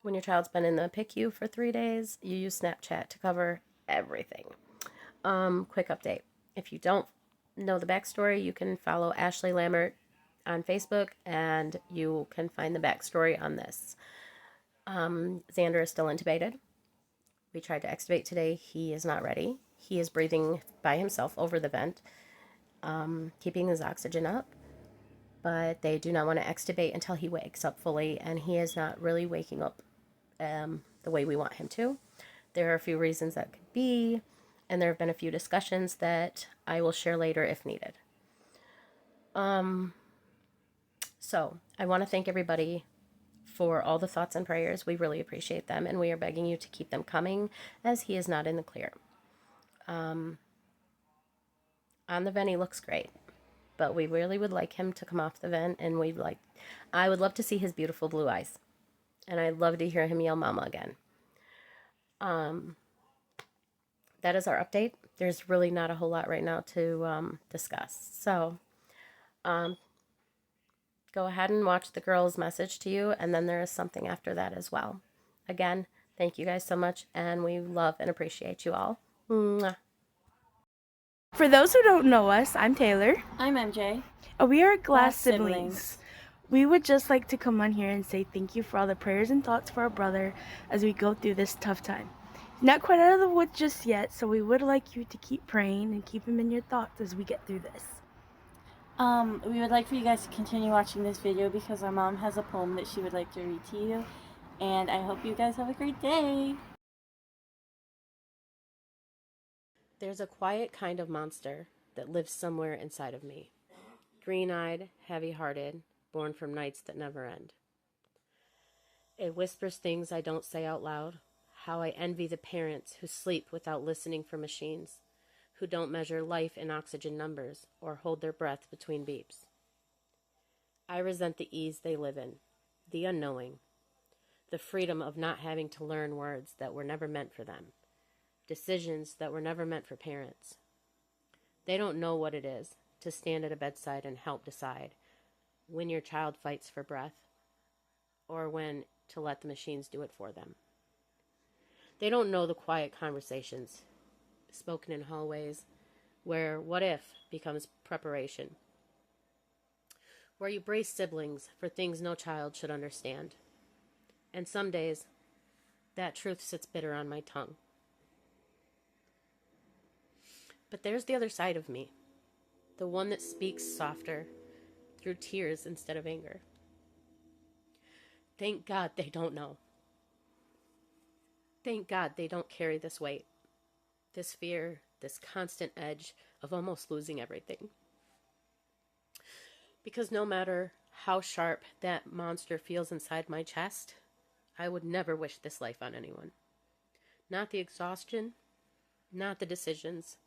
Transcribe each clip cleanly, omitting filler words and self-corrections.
when your child's been in the PICU for 3 days, you use Snapchat to cover everything. Quick update. If you don't know the backstory, you can follow Ashley Lambert on Facebook and you can find the backstory on this. Xander is still intubated. We tried to extubate today. He is not ready. He is breathing by himself over the vent, keeping his oxygen up. But they do not want to extubate until he wakes up fully, and he is not really waking up the way we want him to. There are a few reasons that could be, and there have been a few discussions that I will share later if needed. So I want to thank everybody for all the thoughts and prayers. We really appreciate them, and we are begging you to keep them coming as he is not in the clear. On the vent, he looks great, but we really would like him to come off the vent, and I would love to see his beautiful blue eyes, and I'd love to hear him yell mama again. That is our update. There's really not a whole lot right now to discuss. So go ahead and watch the girl's message to you, and then there is something after that as well. Again, thank you guys so much, and we love and appreciate you all. Mwah. For those who don't know us, I'm Taylor. I'm MJ. And we are Glass Glass siblings. siblings. We would just like to come on here and say thank you for all the prayers and thoughts for our brother as we go through this tough time. He's not quite out of the woods just yet, so we would like you to keep praying and keep him in your thoughts as we get through this. We would like for you guys to continue watching this video because our mom has a poem that she would like to read to you. And I hope you guys have a great day. There's a quiet kind of monster that lives somewhere inside of me. Green-eyed, heavy-hearted, born from nights that never end. It whispers things I don't say out loud, how I envy the parents who sleep without listening for machines, who don't measure life in oxygen numbers or hold their breath between beeps. I resent the ease they live in, the unknowing, the freedom of not having to learn words that were never meant for them, decisions that were never meant for parents. They don't know what it is to stand at a bedside and help decide when your child fights for breath or when to let the machines do it for them. They don't know the quiet conversations spoken in hallways where what if becomes preparation, where you brace siblings for things no child should understand. And some days, that truth sits bitter on my tongue. But there's the other side of me, the one that speaks softer through tears instead of anger. Thank God they don't know. Thank God they don't carry this weight, this fear, this constant edge of almost losing everything. Because no matter how sharp that monster feels inside my chest, I would never wish this life on anyone. Not the exhaustion, not the decisions,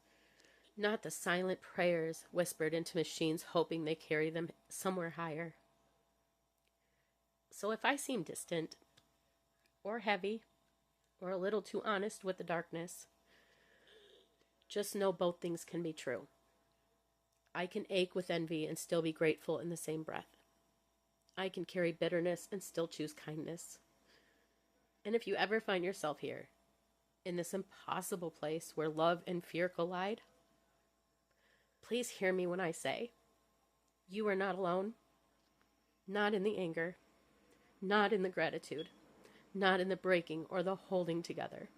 not the silent prayers whispered into machines hoping they carry them somewhere higher. So if I seem distant, or heavy, or a little too honest with the darkness, just know both things can be true. I can ache with envy and still be grateful in the same breath. I can carry bitterness and still choose kindness. And if you ever find yourself here, in this impossible place where love and fear collide, please hear me when I say, you are not alone. Not in the anger, not in the gratitude, not in the breaking or the holding together.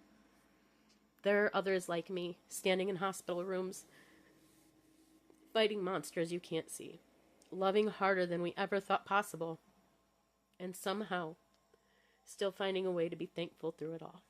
There are others like me, standing in hospital rooms, fighting monsters you can't see, loving harder than we ever thought possible, and somehow still finding a way to be thankful through it all.